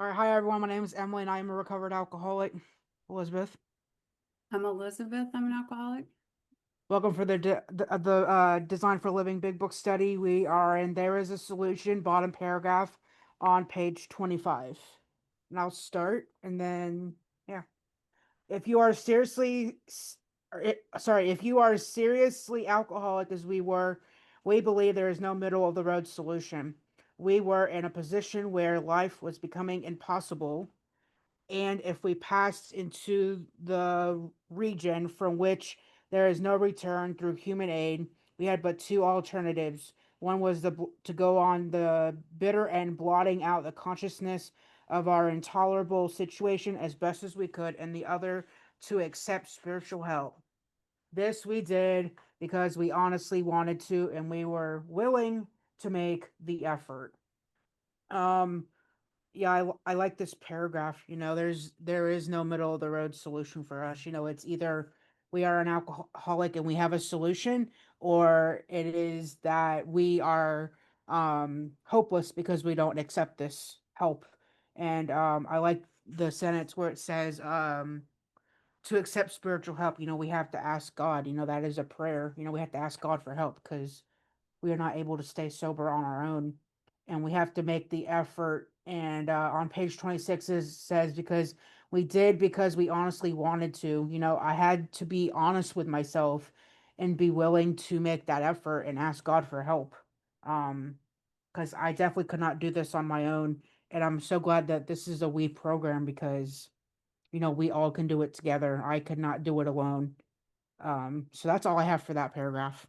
All right, hi everyone. My name is Emily, and I am a recovered alcoholic. Elizabeth, I'm Elizabeth. I'm an alcoholic. welcome for the Design for Living Big Book study. We are in There Is a Solution, bottom paragraph on page 25. And I'll start, and then yeah, if you are if you are seriously alcoholic as we were, we believe there is no middle of the road solution. We were in a position where life was becoming impossible. And if we passed into the region from which there is no return through human aid, we had but two alternatives. One was to go on the bitter end, blotting out the consciousness of our intolerable situation as best as we could, and the other to accept spiritual help. This we did because we honestly wanted to, and we were willing to make the effort. Um, yeah, I like this paragraph. There is no middle of the road solution for us. It's either we are an alcoholic and we have a solution, or it is that we are hopeless because we don't accept this help. And I like the sentence where it says to accept spiritual help, we have to ask God. That is a prayer. We have to ask God for help because we are not able to stay sober on our own, and we have to make the effort. And on page 26 says because we honestly wanted to. I had to be honest with myself and be willing to make that effort and ask God for help. um because I definitely could not do this on my own, and I'm so glad that this is a we program because we all can do it together. I could not do it alone. So that's all I have for that paragraph.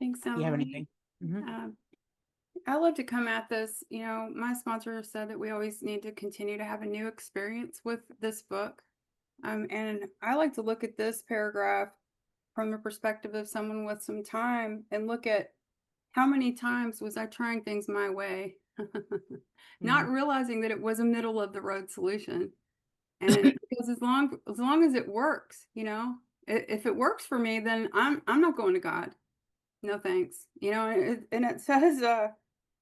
Thanks, You have Emily. anything? Hmm. Um, I love to come at this. My sponsor said that we always need to continue to have a new experience with this book. And I like to look at this paragraph from the perspective of someone with some time and look at how many times was I trying things my way, not Hmm. realizing that it was a middle of the road solution. And because as long as it works, if it works for me, then I'm not going to God. No thanks. And it says,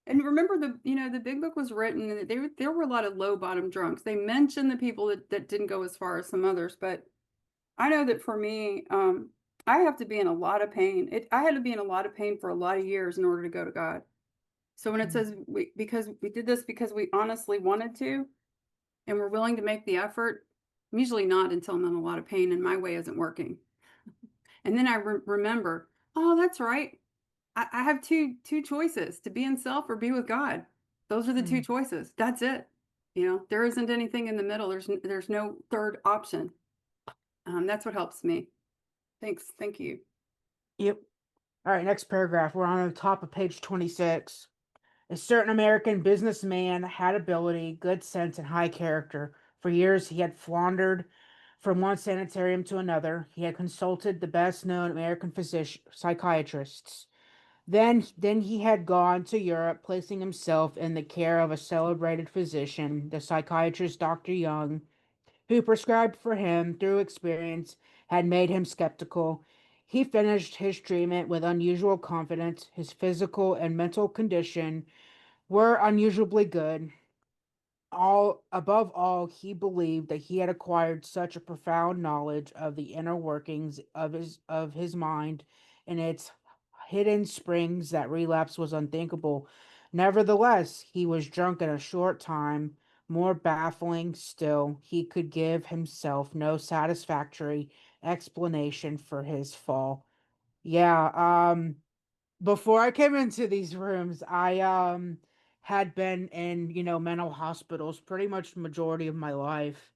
and remember the big book was written, and there were a lot of low bottom drunks. They mentioned the people that didn't go as far as some others, but I know that for me, I have to be in a lot of pain. I had to be in a lot of pain for a lot of years in order to go to God. So when it says because we did this because we honestly wanted to, and we're willing to make the effort, I'm usually not until I'm in a lot of pain and my way isn't working. And then I remember, oh, that's right. I have two choices: to be in self or be with God. Those are the two Hmm. choices. That's it. There isn't anything in the middle. There's no third option. That's what helps me. Thanks. Thank you. Yep. All right, next paragraph. We're on the top of page 26. A certain American businessman had ability, good sense, and high character. For years, he had floundered from one sanitarium to another. He had consulted the best known American psychiatrists. Then he had gone to Europe, placing himself in the care of a celebrated physician, the psychiatrist Dr. Young, who prescribed for him through experience had made him skeptical. He finished his treatment with unusual confidence. His physical and mental condition were unusually good. Above all, he believed that he had acquired such a profound knowledge of the inner workings of his mind and its hidden springs that relapse was unthinkable. Nevertheless, he was drunk in a short time. More baffling still, he could give himself no satisfactory explanation for his fall. Yeah, before I came into these rooms, I had been in, mental hospitals pretty much the majority of my life.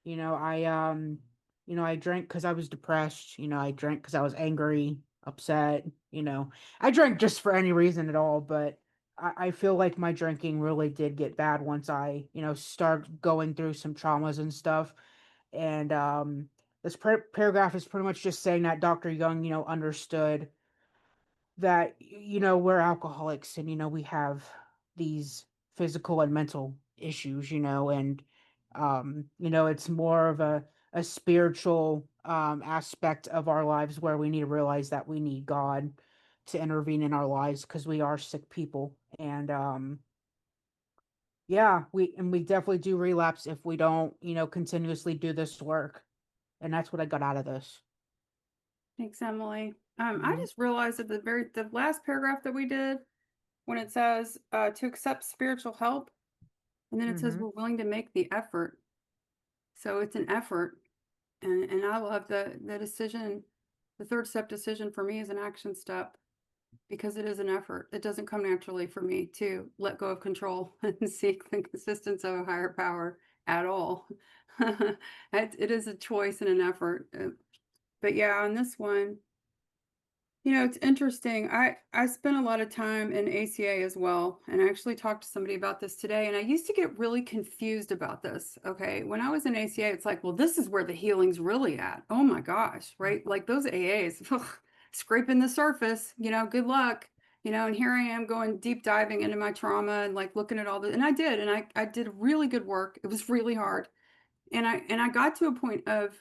I drank because I was depressed. I drank because I was angry, upset. I drank just for any reason at all. But I feel like my drinking really did get bad once I, start going through some traumas and stuff. And this paragraph is pretty much just saying that Dr. Young, understood that we're alcoholics, and we have these physical and mental issues, and it's more of a spiritual aspect of our lives where we need to realize that we need God to intervene in our lives because we are sick people. And Yeah, we definitely do relapse if we don't, continuously do this work. And that's what I got out of this. Thanks, Emily. I Mhm. just realized that the last paragraph that we did, when it says to accept spiritual help, and then it says Mhm. we're willing to make the effort. So it's an effort, and I love the decision. The third step decision for me is an action step because it is an effort. It doesn't come naturally for me to let go of control and seek the assistance of a higher power at all. It is a choice and an effort. But yeah, on this one, it's interesting. I spent a lot of time in ACA as well, and I actually talked to somebody about this today, and I used to get really confused about this. Okay, when I was in ACA, it's like, well, this is where the healing's really at. Oh my gosh, right? Like those AAs, ugh, scraping the surface, good luck. And here I am going deep diving into my trauma and like looking at all the, and I did, and I did really good work. It was really hard. And I got to a point of,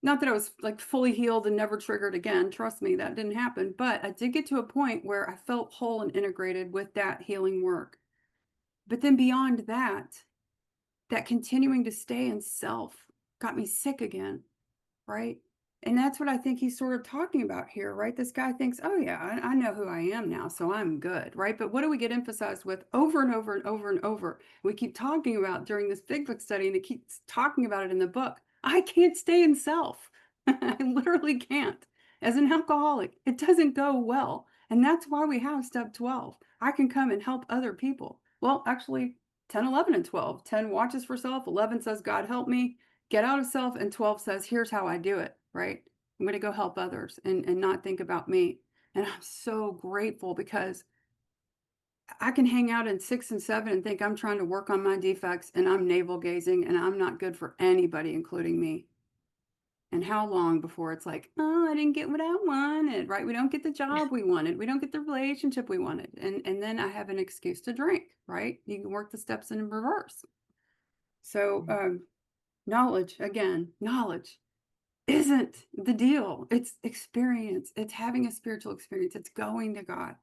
not that I was like fully healed and never triggered again, trust me, that didn't happen, but I did get to a point where I felt whole and integrated with that healing work. But then beyond that, that continuing to stay in self got me sick again, right? And that's what I think he's sort of talking about here, right? This guy thinks, oh, yeah, I know who I am now, so I'm good, right? But what do we get emphasized with over and over and over and over? We keep talking about during this big book study, and it keeps talking about it in the book. I can't stay in self. I literally can't. As an alcoholic, it doesn't go well. And that's why we have step 12. I can come and help other people. Well, actually, 10, 11, and 12. 10 watches for self, 11 says, God help me get out of self, and 12 says, here's how I do it, right? I'm going to go help others and not think about me. And I'm so grateful because I can hang out in 6 and 7 and think I'm trying to work on my defects and I'm navel gazing and I'm not good for anybody, including me. And how long before it's like, oh, I didn't get what I wanted, right? We don't get the job we wanted. We don't get the relationship we wanted. And then I have an excuse to drink, right? You can work the steps in reverse. So, Mhm. knowledge, again, knowledge isn't the deal. It's experience. It's having a spiritual experience. It's going to God.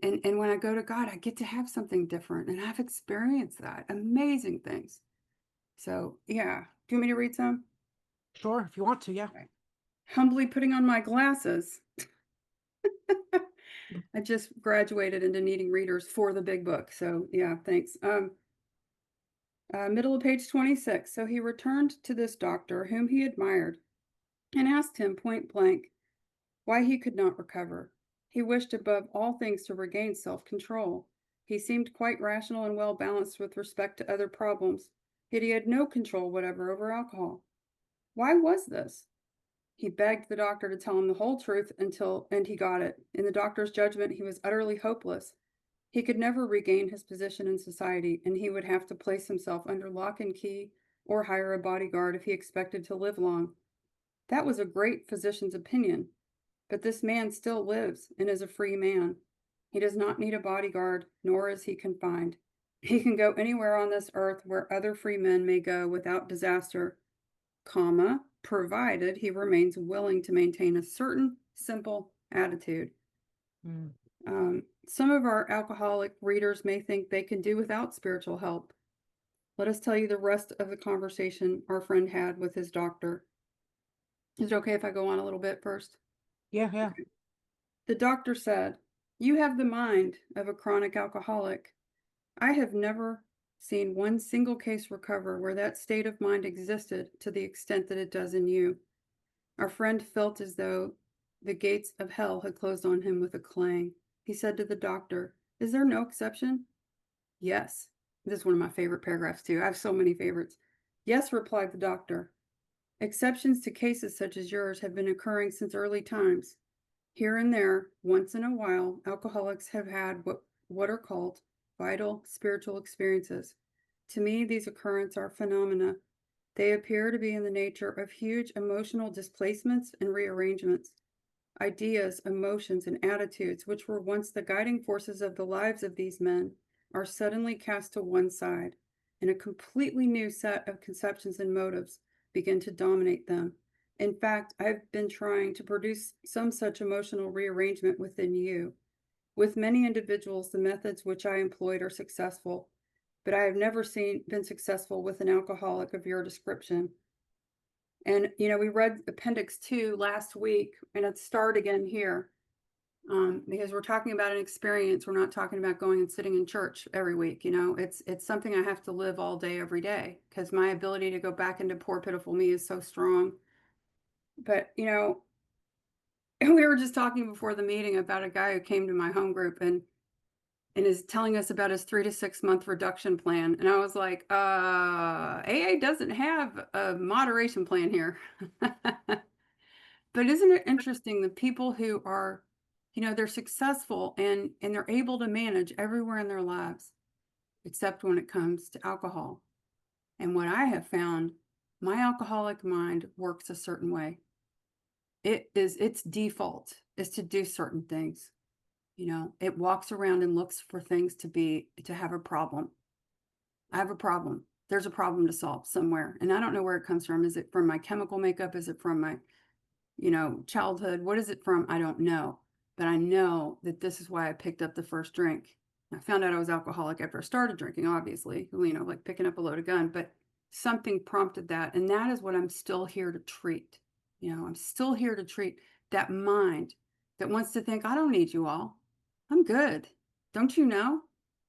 And when I go to God, I get to have something different. And I've experienced that. Amazing things. So yeah. Do you want me to read some? Sure, if you want to, yeah. Okay. Humbly putting on my glasses. I just graduated into needing readers for the big book. So yeah, thanks. Middle of page 26. So he returned to this doctor whom he admired and asked him point blank why he could not recover. He wished above all things to regain self-control. He seemed quite rational and well balanced with respect to other problems, yet he had no control whatever over alcohol. Why was this? He begged the doctor to tell him the whole truth and he got it. In the doctor's judgment, he was utterly hopeless. He could never regain his position in society, and he would have to place himself under lock and key or hire a bodyguard if he expected to live long. That was a great physician's opinion, but this man still lives and is a free man. He does not need a bodyguard, nor is he confined. He can go anywhere on this earth where other free men may go without disaster, provided he remains willing to maintain a certain simple attitude. Mm. Some of our alcoholic readers may think they can do without spiritual help. Let us tell you the rest of the conversation our friend had with his doctor. Is it okay if I go on a little bit first? Yeah, yeah. Okay. The doctor said, you have the mind of a chronic alcoholic. I have never seen one single case recover where that state of mind existed to the extent that it does in you. Our friend felt as though the gates of hell had closed on him with a clang. He said to the doctor, is there no exception? Yes. This is one of my favorite paragraphs, too. I have so many favorites. Yes, replied the doctor. Exceptions to cases such as yours have been occurring since early times. Here and there, once in a while, alcoholics have had what are called vital spiritual experiences. To me, these occurrences are phenomena. They appear to be in the nature of huge emotional displacements and rearrangements. Ideas, emotions, and attitudes, which were once the guiding forces of the lives of these men, are suddenly cast to one side, and a completely new set of conceptions and motives begin to dominate them. In fact, I've been trying to produce some such emotional rearrangement within you. With many individuals, the methods which I employed are successful. but I have never been successful with an alcoholic of your description. And, we read Appendix 2 last week, and it's start again here, because we're talking about an experience. We're not talking about going and sitting in church every week. It's something I have to live all day, every day, because my ability to go back into poor, pitiful me is so strong. But, we were just talking before the meeting about a guy who came to my home group and is telling us about his 3 to 6 month reduction plan. And I was like, AA doesn't have a moderation plan here. But isn't it interesting, the people who are, they're successful and they're able to manage everywhere in their lives, except when it comes to alcohol. And what I have found, my alcoholic mind works a certain way. Its default is to do certain things. It walks around and looks for things to have a problem. I have a problem. There's a problem to solve somewhere. And I don't know where it comes from. Is it from my chemical makeup? Is it from my, childhood? What is it from? I don't know. But I know that this is why I picked up the first drink. I found out I was alcoholic after I started drinking, obviously, like picking up a loaded gun, but something prompted that. And that is what I'm still here to treat. I'm still here to treat that mind that wants to think, I don't need you all. I'm good. Don't you know?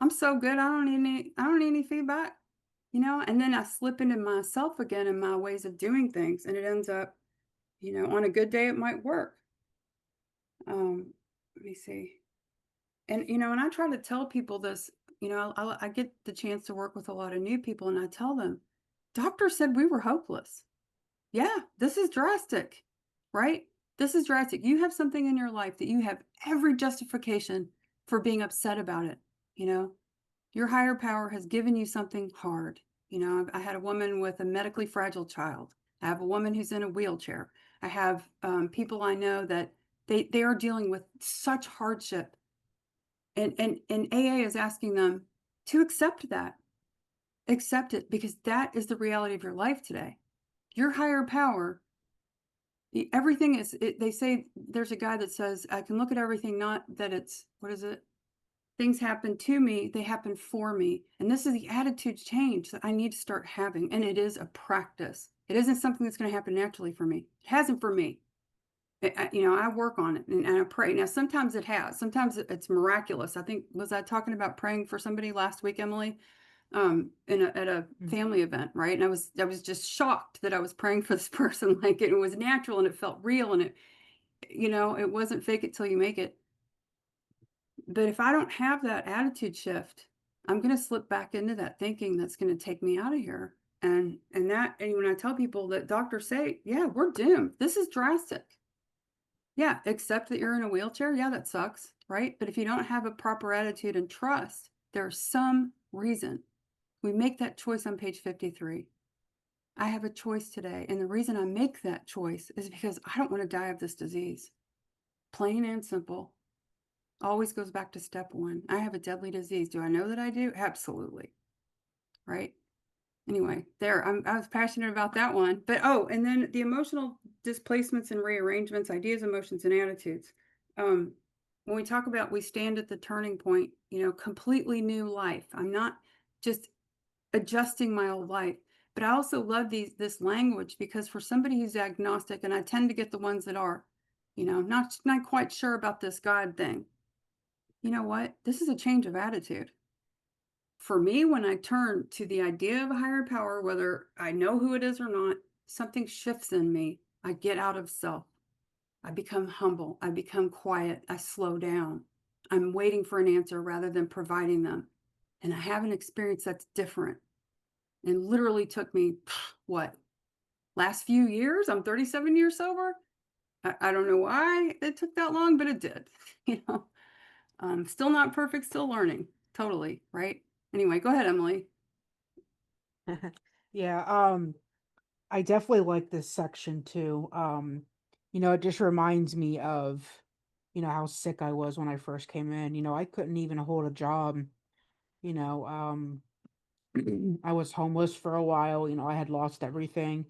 I'm so good. I don't need any feedback. And then I slip into myself again and my ways of doing things. And it ends up, on a good day, it might work. Let me see. And I try to tell people this, I get the chance to work with a lot of new people, and I tell them, doctor said we were hopeless. Yeah, this is drastic, right? This is drastic. You have something in your life that you have every justification for being upset about it. Your higher power has given you something hard. I had a woman with a medically fragile child. I have a woman who's in a wheelchair. I have people I know that they are dealing with such hardship. And AA is asking them to accept that. Accept it, because that is the reality of your life today. Your higher power, everything is, they say, there's a guy that says, I can look at everything, not that it's, what is it? Things happen to me, they happen for me. And this is the attitude change that I need to start having. And it is a practice. It isn't something that's going to happen naturally for me. It hasn't for me. I work on it and I pray. Now, sometimes it has. Sometimes it's miraculous. I think, was I talking about praying for somebody last week, Emily? At a family event, right? And I was just shocked that I was praying for this person. Like, it was natural and it felt real, and it wasn't fake it till you make it. But if I don't have that attitude shift, I'm going to slip back into that thinking that's going to take me out of here. And when I tell people that doctors say, yeah, we're doomed. This is drastic. Yeah, except that you're in a wheelchair. Yeah, that sucks, right? But if you don't have a proper attitude and trust, there's some reason. We make that choice on page 53. I have a choice today. And the reason I make that choice is because I don't want to die of this disease. Plain and simple. Always goes back to step one. I have a deadly disease. Do I know that I do? Absolutely. Right? Anyway, I was passionate about that one. But and then the emotional displacements and rearrangements, ideas, emotions, and attitudes. When we talk about we stand at the turning point, completely new life. I'm not just adjusting my old life, but I also love this language, because for somebody who's agnostic, and I tend to get the ones that are, not quite sure about this God thing. You know what? This is a change of attitude. For me, when I turn to the idea of a higher power, whether I know who it is or not, something shifts in me. I get out of self. I become humble. I become quiet. I slow down. I'm waiting for an answer rather than providing them. And I have an experience that's different. And literally took me, what, last few years? I'm 37 years sober. I don't know why it took that long, but it did. Still not perfect, still learning. Totally, right? Anyway, go ahead, Emily. Yeah, I definitely like this section too. It just reminds me of, how sick I was when I first came in. I couldn't even hold a job. You know, um, I was homeless for a while. I had lost everything.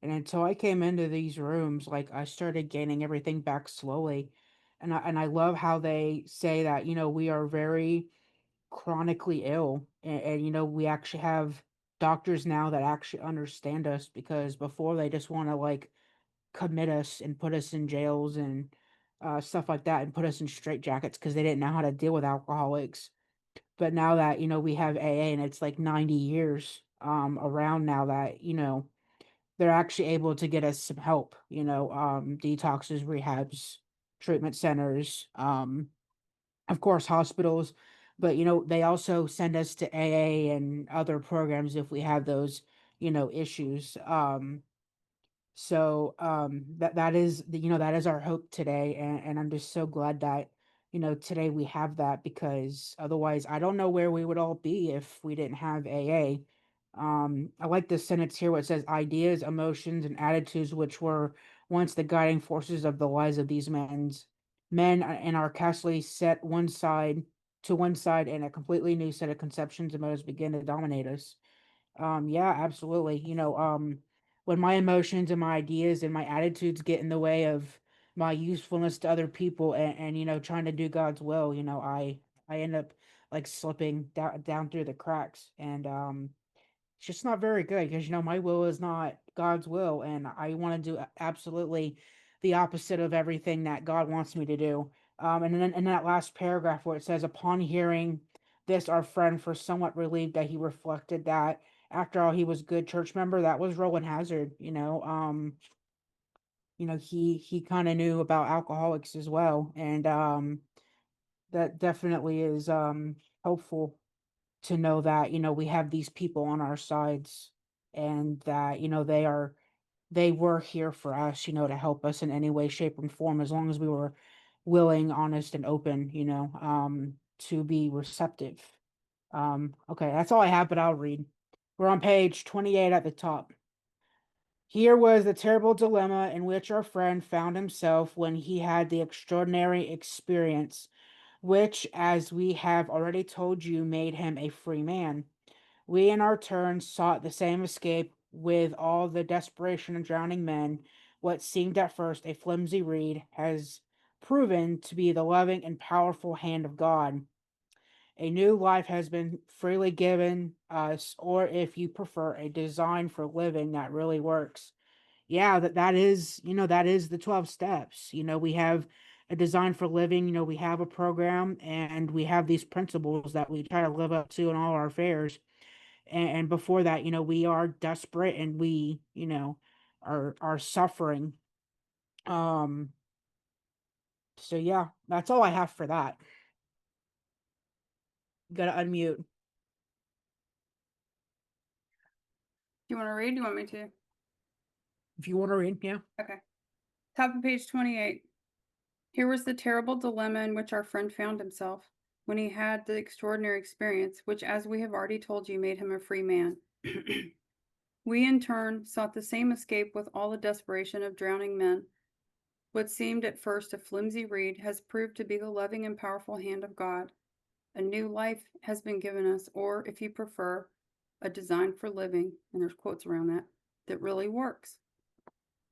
And until I came into these rooms, like I started gaining everything back slowly. And I love how they say that, we are very chronically ill And you know, we actually have doctors now that actually understand us, because before they just want to like commit us and put us in jails and stuff like that, and put us in straitjackets because they didn't know how to deal with alcoholics. But now that, you know, we have AA and it's like 90 years around now, that, you know, they're actually able to get us some help, you know, detoxes, rehabs, treatment centers, of course, hospitals. But, you know, they also send us to AA and other programs if we have those, you know, issues. That is you know, that is our hope today, and I'm just so glad that, you know, today we have that, because otherwise I don't know where we would all be if we didn't have AA. I like this sentence here where it says ideas, emotions, and attitudes which were once the guiding forces of the lives of these men and are castly set one side, and a completely new set of conceptions and motives begin to dominate us. Yeah, absolutely. You know, when my emotions and my ideas and my attitudes get in the way of my usefulness to other people, and you know, trying to do God's will, you know, I end up like slipping down through the cracks. And it's just not very good, because you know, my will is not God's will, and I want to do absolutely the opposite of everything that God wants me to do. And then in that last paragraph where it says, upon hearing this, our friend was somewhat relieved that he reflected that after all he was a good church member. That was Roland Hazard, you know. You know, he kind of knew about alcoholics as well, and that definitely is hopeful to know that, you know, we have these people on our sides, and that, you know, they were here for us, you know, to help us in any way, shape, and form, as long as we were willing, honest, and open, you know, to be receptive. Okay, that's all I have, but I'll read. We're on page 28 at the top. Here was the terrible dilemma in which our friend found himself when he had the extraordinary experience, which, as we have already told you, made him a free man. We, in our turn, sought the same escape with all the desperation of drowning men. What seemed at first a flimsy reed has proven to be the loving and powerful hand of God. A new life has been freely given us, or if you prefer, a design for living that really works. Yeah, that is, you know, that is the 12 steps. You know, we have a design for living, you know, we have a program, and we have these principles that we try to live up to in all our affairs. And before that, you know, we are desperate, and we, you know, are suffering. Um, so yeah, that's all I have for that. Gotta unmute. Do you want to read? Do you want me to? If you want to read, yeah. Okay. Top of page 28. Here was the terrible dilemma in which our friend found himself when he had the extraordinary experience, which, as we have already told you, made him a free man. We, in turn, sought the same escape with all the desperation of drowning men. What seemed at first a flimsy reed has proved to be the loving and powerful hand of God. A new life has been given us, or, if you prefer, a design for living, and there's quotes around that really works.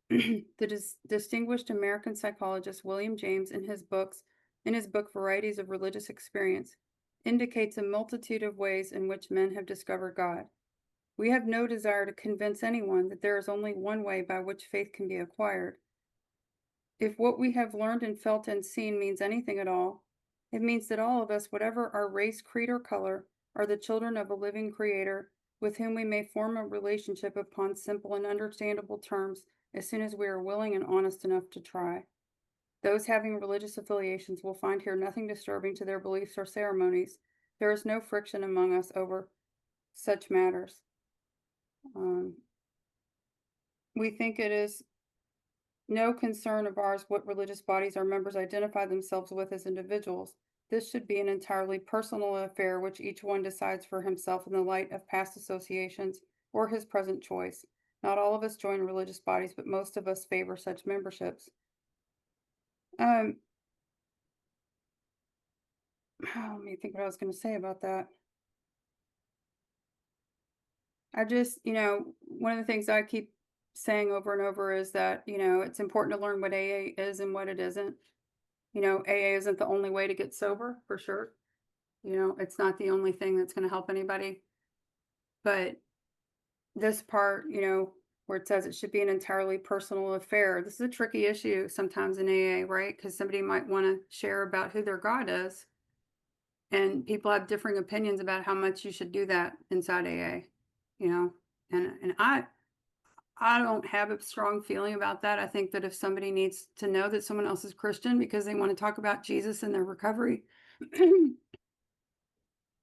The distinguished American psychologist William James, in his book Varieties of Religious Experience, indicates a multitude of ways in which men have discovered God. We have no desire to convince anyone that there is only one way by which faith can be acquired. If what we have learned and felt and seen means anything at all, it means that all of us, whatever our race, creed, or color, are the children of a living Creator with whom we may form a relationship upon simple and understandable terms as soon as we are willing and honest enough to try. Those having religious affiliations will find here nothing disturbing to their beliefs or ceremonies. There is no friction among us over such matters. We think it is no concern of ours what religious bodies our members identify themselves with as individuals. This should be an entirely personal affair which each one decides for himself in the light of past associations or his present choice. Not all of us join religious bodies, but most of us favor such memberships. Let me think what I was going to say about that. I just, one of the things I keep saying over and over is that, it's important to learn what AA is and what it isn't. AA isn't the only way to get sober, for sure. You know, it's not the only thing that's going to help anybody. But this part, you know, where it says it should be an entirely personal affair, this is a tricky issue sometimes in AA, right? Because somebody might want to share about who their God is. And people have differing opinions about how much you should do that inside AA, you know. And I don't have a strong feeling about that. I think that if somebody needs to know that someone else is Christian because they want to talk about Jesus and their recovery,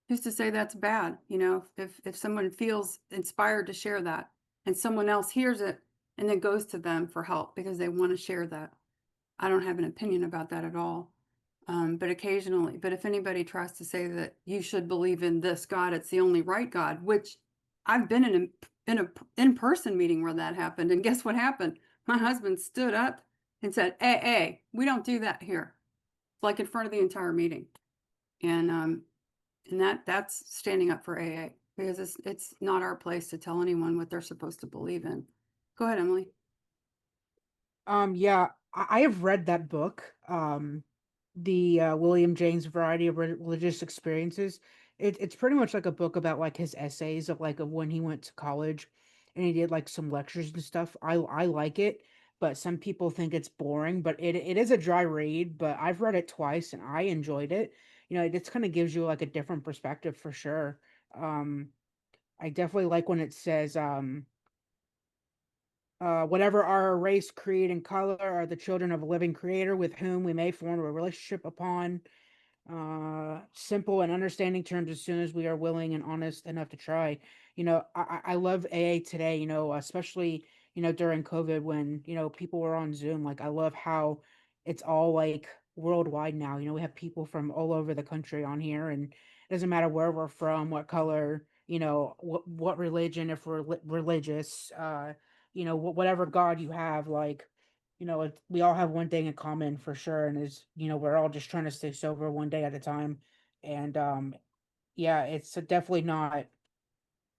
who's to say that's bad? You know, if someone feels inspired to share that and someone else hears it and then goes to them for help because they want to share that, I don't have an opinion about that at all. But occasionally, but if anybody tries to say that you should believe in this God, it's the only right God, which I've been in a in-person meeting where that happened, and guess what happened? My husband stood up and said, "Hey, we don't do that here," like in front of the entire meeting, and that's standing up for AA because it's not our place to tell anyone what they're supposed to believe in. Go ahead, Emily. Yeah, I have read that book, the William James Variety of Religious Experiences. It's pretty much like a book about like his essays of like of when he went to college, and he did like some lectures and stuff. I like it, but some people think it's boring. But it is a dry read. But I've read it twice and I enjoyed it. You know, it just kind of gives you like a different perspective for sure. Um, I definitely like when it says whatever our race, creed, and color are the children of a living creator with whom we may form a relationship upon simple and understanding terms as soon as we are willing and honest enough to try. You know, I love AA today, you know, especially, you know, during COVID when, you know, people were on Zoom. Like, I love how it's all like worldwide now. You know, we have people from all over the country on here, and it doesn't matter where we're from, what color, you know, what religion, if we're religious, you know, whatever God you have, like, you know, we all have one thing in common for sure, and is, you know, we're all just trying to stay sober one day at a time. And yeah, it's definitely not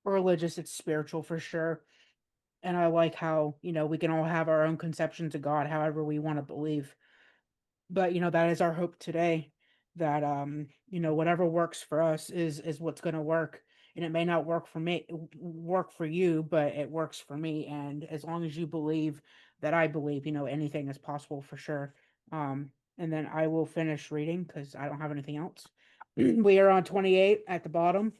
religious, it's spiritual for sure. And I like how, you know, we can all have our own conceptions of God however we want to believe. But, you know, that is our hope today, that you know, whatever works for us is what's going to work. And it may not work for me, work for you, but it works for me. And as long as you believe that I believe, you know, anything is possible for sure. And then I will finish reading because I don't have anything else. We are on 28 at the bottom.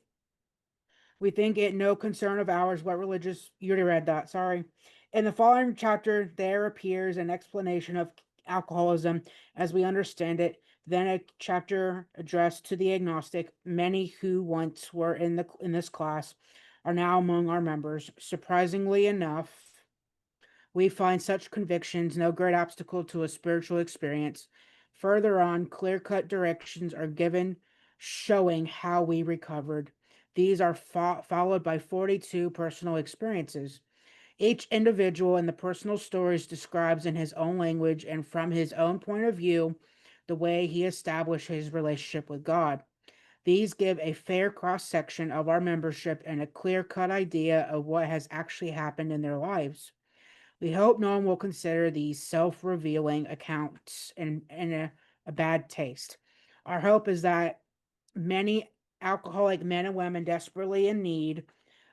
We think it no concern of ours what religious. You already read that, sorry. In the following chapter, there appears an explanation of alcoholism as we understand it, then a chapter addressed to the agnostic. Many who once were in this class are now among our members. Surprisingly enough, we find such convictions no great obstacle to a spiritual experience. Further on, clear cut directions are given showing how we recovered. These are followed by 42 personal experiences. Each individual in the personal stories describes in his own language and from his own point of view the way he established his relationship with God. These give a fair cross section of our membership and a clear cut idea of what has actually happened in their lives. We hope no one will consider these self revealing accounts in a bad taste. Our hope is that many alcoholic men and women desperately in need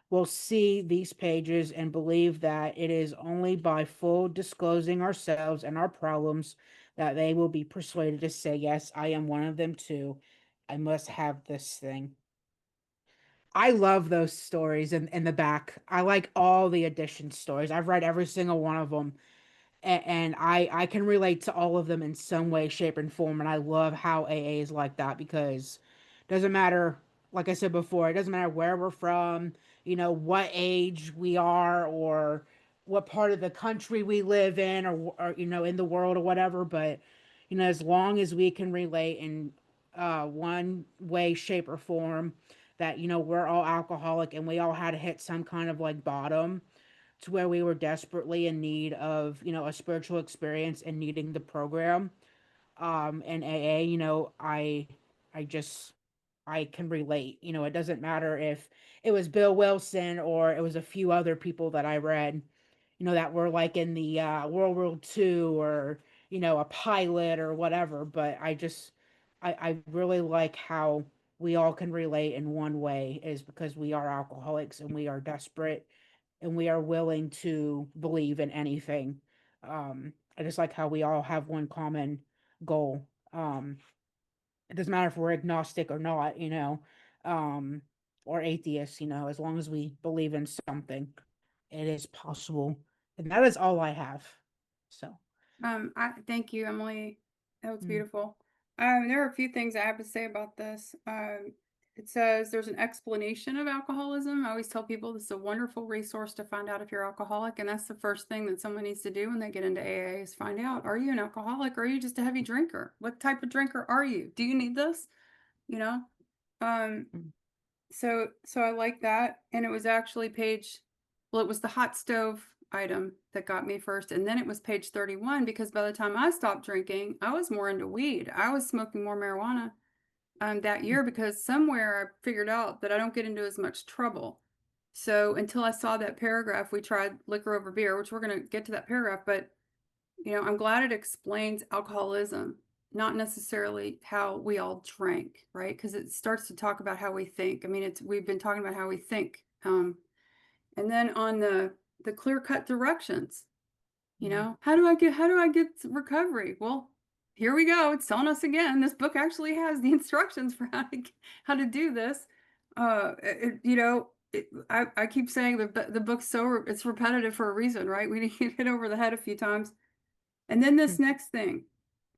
will see these pages and believe that it is only by full disclosing ourselves and our problems that they will be persuaded to say, yes, I am one of them too. I must have this thing. I love those stories in the back. I like all the addition stories. I've read every single one of them, and I can relate to all of them in some way, shape, and form. And I love how AA is like that because it doesn't matter, like I said before, it doesn't matter where we're from, you know, what age we are, or what part of the country we live in, or you know, in the world or whatever. But you know, as long as we can relate in one way, shape, or form, that you know we're all alcoholic and we all had to hit some kind of like bottom to where we were desperately in need of, you know, a spiritual experience and needing the program. And AA, you know, I just I can relate. You know, it doesn't matter if it was Bill Wilson or it was a few other people that I read, you know, that were like in the World War II, or, you know, a pilot or whatever. But I really like how we all can relate in one way is because we are alcoholics and we are desperate and we are willing to believe in anything. I just like how we all have one common goal. It doesn't matter if we're agnostic or not, um, or atheists, as long as we believe in something, it is possible. And that is all I have. So, I thank you, Emily. That was mm, beautiful. There are a few things I have to say about this. It says there's an explanation of alcoholism. I always tell people this is a wonderful resource to find out if you're alcoholic, and that's the first thing that someone needs to do when they get into AA is find out, are you an alcoholic or are you just a heavy drinker? What type of drinker are you? Do you need this? You know? Um, mm, so I like that. And it was actually it was the hot stove item that got me first. And then it was page 31 because by the time I stopped drinking, I was more into weed. I was smoking more marijuana that mm, year because somewhere I figured out that I don't get into as much trouble. So until I saw that paragraph, we tried liquor over beer, which we're going to get to that paragraph. But, I'm glad it explains alcoholism, not necessarily how we all drank, right? Because it starts to talk about how we think. I mean, we've been talking about how we think. And then on the clear-cut directions, mm, how do I get recovery? Well, here we go. It's telling us again. This book actually has the instructions for how to do this. I keep saying the book's it's repetitive for a reason, right? We hit over the head a few times. And then this mm, next thing,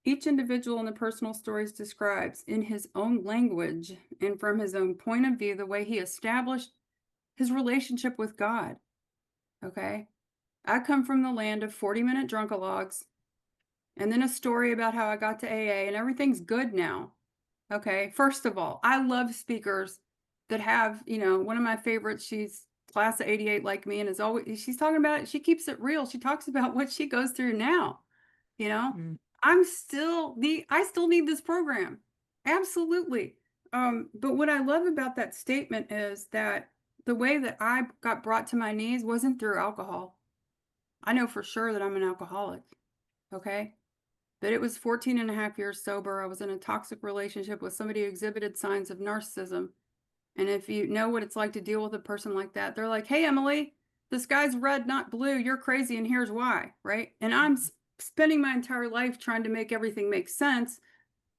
each individual in the personal stories describes in his own language and from his own point of view the way he established his relationship with God. Okay. I come from the land of 40-minute drunkalogs and then a story about how I got to AA and everything's good now. Okay. First of all, I love speakers that have, one of my favorites, she's class of 88 like me and she's talking about it. She keeps it real. She talks about what she goes through now. You know, mm, I still need this program. Absolutely. But what I love about that statement is that the way that I got brought to my knees wasn't through alcohol. I know for sure that I'm an alcoholic. Okay. But it was 14 and a half years sober. I was in a toxic relationship with somebody who exhibited signs of narcissism. And if you know what it's like to deal with a person like that, they're like, hey, Emily, the sky's red, not blue. You're crazy. And here's why. Right. And I'm spending my entire life trying to make everything make sense.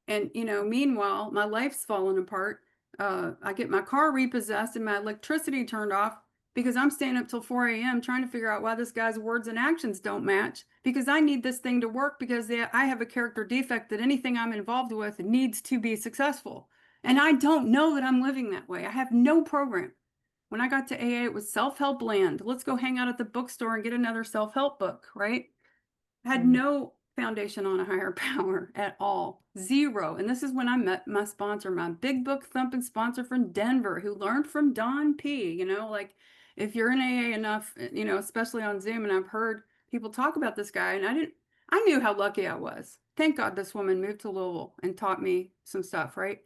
And, meanwhile, my life's falling apart. I get my car repossessed and my electricity turned off because I'm staying up till 4 a.m. trying to figure out why this guy's words and actions don't match because I need this thing to work because I have a character defect that anything I'm involved with needs to be successful. And I don't know that I'm living that way. I have no program. When I got to AA, it was self-help land. Let's go hang out at the bookstore and get another self-help book, right? Had mm, no foundation on a higher power at all. Zero. And this is when I met my sponsor, my big book thumping sponsor from Denver, who learned from Don P. Like if you're in AA enough, especially on Zoom, and I've heard people talk about this guy, and I knew how lucky I was. Thank God this woman moved to Louisville and taught me some stuff, right?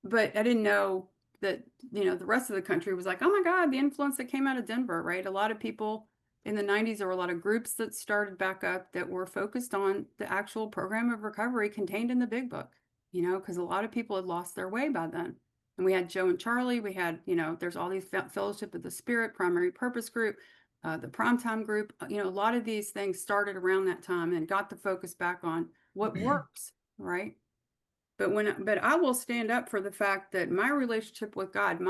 But I didn't know that, the rest of the country was like, oh my God, the influence that came out of Denver, right? A lot of people in the 90s, there were a lot of groups that started back up that were focused on the actual program of recovery contained in the big book, because a lot of people had lost their way by then. And we had Joe and Charlie, we had, there's all these Fellowship of the Spirit, Primary Purpose Group, the Primetime Group, a lot of these things started around that time and got the focus back on what works, right? But I will stand up for the fact that my relationship with God,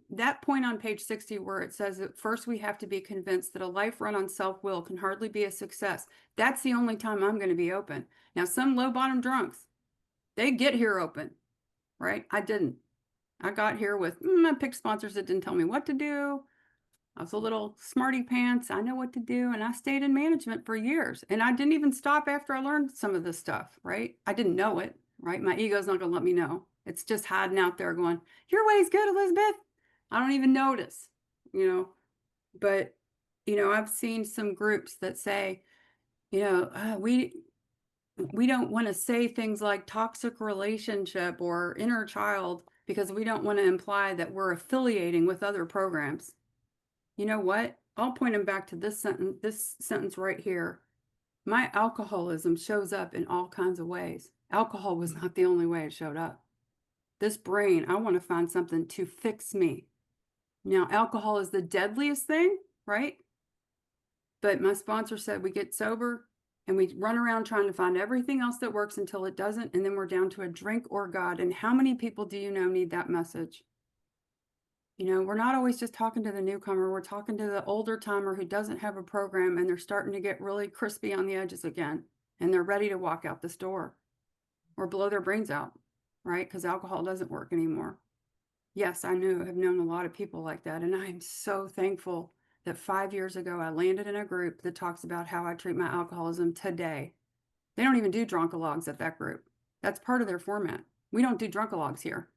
that point on page 60 where it says that first we have to be convinced that a life run on self-will can hardly be a success. That's the only time I'm going to be open. Now, some low bottom drunks, they get here open, right? I didn't. I got here with, I picked sponsors that didn't tell me what to do. I was a little smarty pants. I know what to do. And I stayed in management for years. And I didn't even stop after I learned some of this stuff, right? I didn't know it, right? My ego's not going to let me know. It's just hiding out there going, your way's good, Elizabeth. I don't even notice, you know. But, I've seen some groups that say, we don't want to say things like toxic relationship or inner child because we don't want to imply that we're affiliating with other programs. You know what? I'll point them back to this sentence right here. My alcoholism shows up in all kinds of ways. Alcohol was not the only way it showed up. this brain, I want to find something to fix me. Now, alcohol is the deadliest thing, right? But my sponsor said we get sober and we run around trying to find everything else that works until it doesn't. And then we're down to a drink or God. And how many people do you know need that message? You know, we're not always just talking to the newcomer. We're talking to the older timer who doesn't have a program and they're starting to get really crispy on the edges again. And they're ready to walk out this door or blow their brains out, right? Because alcohol doesn't work anymore. Yes, have known a lot of people like that. And I'm so thankful that 5 years ago, I landed in a group that talks about how I treat my alcoholism today. They don't even do drunkalogs at that group. That's part of their format. We don't do drunkalogs here.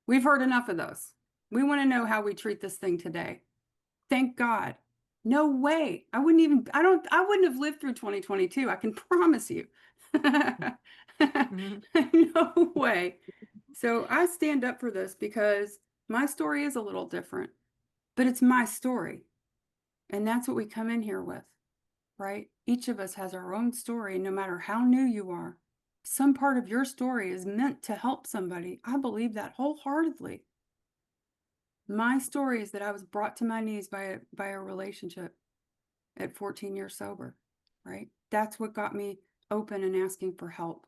We've heard enough of those. We want to know how we treat this thing today. Thank God. No way. I wouldn't have lived through 2022. I can promise you. No way. So I stand up for this because my story is a little different, but it's my story. And that's what we come in here with, right? Each of us has our own story, no matter how new you are. Some part of your story is meant to help somebody. I believe that wholeheartedly. My story is that I was brought to my knees by a relationship at 14 years sober, right? That's what got me open and asking for help.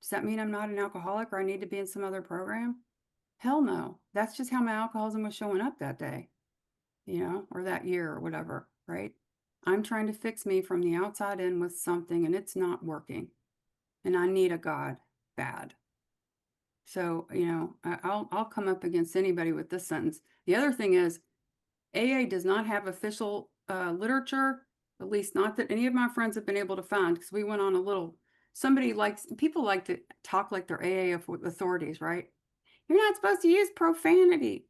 Does that mean I'm not an alcoholic or I need to be in some other program? Hell no. That's just how my alcoholism was showing up that day, you know, or that year or whatever, right? I'm trying to fix me from the outside in with something and it's not working. And I need a God bad. So, you know, I'll come up against anybody with this sentence. The other thing is AA does not have official literature, at least not that any of my friends have been able to find, because we went on a little, people like to talk like they're AA authorities, right? You're not supposed to use profanity.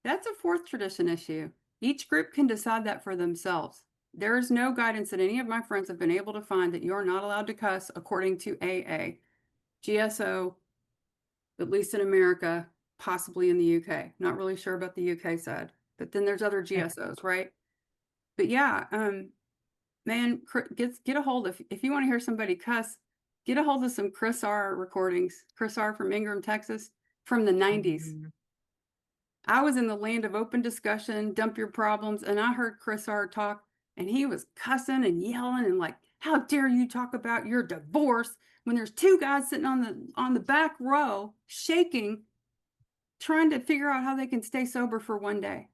That's a fourth tradition issue. Each group can decide that for themselves. There is no guidance that any of my friends have been able to find that you're not allowed to cuss according to AA. GSO, at least in America, possibly in the UK. Not really sure about the UK side, but then there's other GSOs, right? But yeah, man, get a hold of, if you want to hear somebody cuss, get a hold of some Chris R recordings. Chris R from Ingram, Texas, from the 90s. I was in the land of open discussion, dump your problems, and I heard Chris R talk, and he was cussing and yelling and like, how dare you talk about your divorce when there's two guys sitting on the back row shaking, trying to figure out how they can stay sober for one day,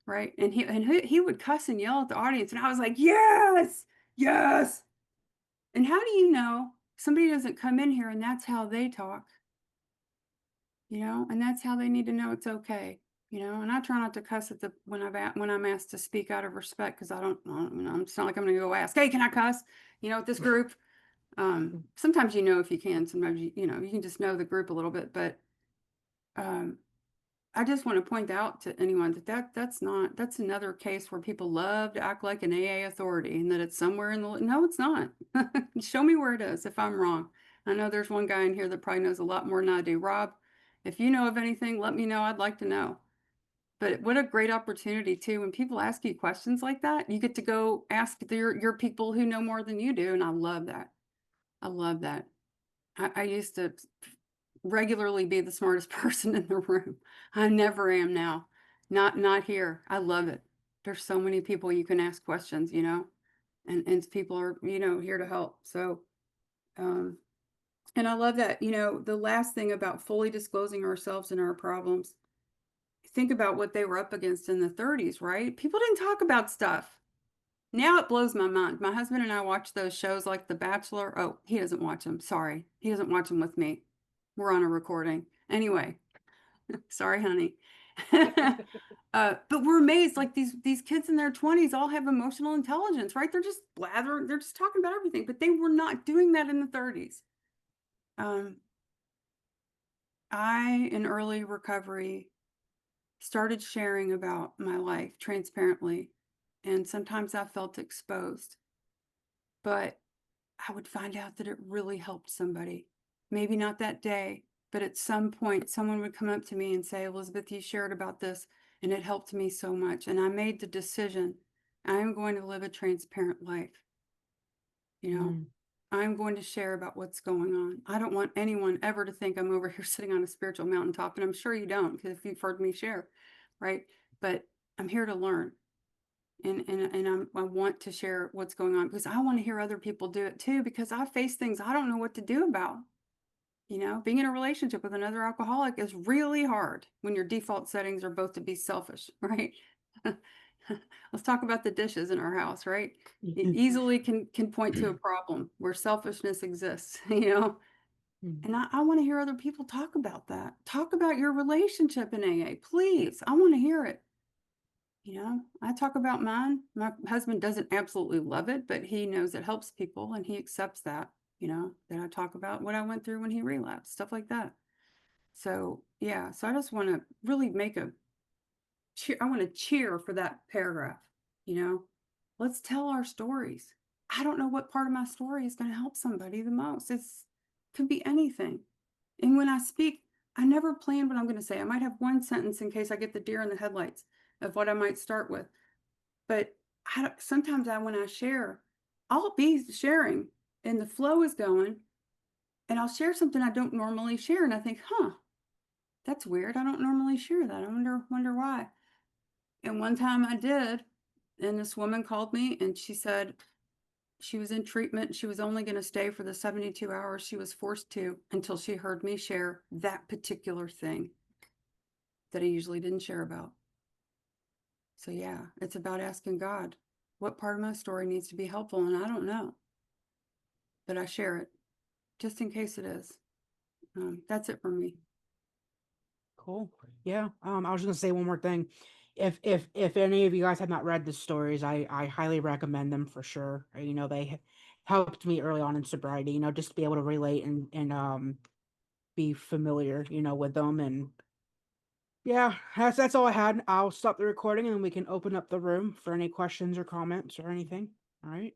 right? And he would cuss and yell at the audience, and I was like, yes, yes. And how do you know somebody doesn't come in here and that's how they talk? You know, and that's how they need to know it's okay. You know, and I try not to cuss at when I'm asked to speak out of respect, because I don't, you know, it's not like I'm going to go ask, hey, can I cuss? You know, at this group. Sometimes you know if you can. Sometimes you know you can just know the group a little bit. But I just want to point out to anyone that's another case where people love to act like an AA authority and that it's somewhere in the, no, it's not. Show me where it is if I'm wrong. I know there's one guy in here that probably knows a lot more than I do. Rob, if you know of anything, let me know. I'd like to know. But what a great opportunity too, when people ask you questions like that, you get to go ask your people who know more than you do. And I love that. I love that. I used to regularly be the smartest person in the room. I never am now. Not here. I love it. There's so many people you can ask questions, you know, and people are, you know, here to help. So, and I love that, you know, the last thing about fully disclosing ourselves and our problems. Think about what they were up against in the 30s, right? People didn't talk about stuff. Now it blows my mind. My husband and I watch those shows like The Bachelor. Oh, he doesn't watch them. Sorry. He doesn't watch them with me. We're on a recording. Anyway, sorry, honey. But we're amazed, like these kids in their 20s all have emotional intelligence, right? They're just blathering, they're just talking about everything, but they were not doing that in the 30s. I, in early recovery, started sharing about my life transparently, and sometimes I felt exposed, but I would find out that it really helped somebody. Maybe not that day, but at some point someone would come up to me and say, Elizabeth, you shared about this and it helped me so much. And I made the decision, I am going to live a transparent life. You know, I'm going to share about what's going on. I don't want anyone ever to think I'm over here sitting on a spiritual mountaintop, and I'm sure you don't, because if you've heard me share, right? But I'm here to learn, and I want to share what's going on because I want to hear other people do it too, because I face things I don't know what to do about. You know, being in a relationship with another alcoholic is really hard when your default settings are both to be selfish, right? Let's talk about the dishes in our house, right? It easily can point to a problem where selfishness exists, you know? And I want to hear other people talk about that. Talk about your relationship in AA, please. I want to hear it. You know, I talk about mine. My husband doesn't absolutely love it, but he knows it helps people and he accepts that, you know, that I talk about what I went through when he relapsed, stuff like that. So, yeah, so I just want to really make a cheer. I want to cheer for that paragraph, you know. Let's tell our stories. I don't know what part of my story is going to help somebody the most. It's could be anything. And when I speak, I never plan what I'm going to say. I might have one sentence in case I get the deer in the headlights of what I might start with. But sometimes when I share, I'll be sharing and the flow is going, and I'll share something I don't normally share. And I think, huh, that's weird. I don't normally share that. I wonder why. And one time I did, and this woman called me and she said she was in treatment. She was only going to stay for the 72 hours she was forced to until she heard me share that particular thing that I usually didn't share about. So yeah, it's about asking God, what part of my story needs to be helpful? And I don't know, but I share it just in case it is. That's it for me. Cool. Yeah. I was gonna say one more thing. If any of you guys have not read the stories, I highly recommend them for sure. You know, helped me early on in sobriety, you know, just to be able to relate and be familiar, you know, with them. And yeah, that's all I had. I'll stop the recording and we can open up the room for any questions or comments or anything. All right.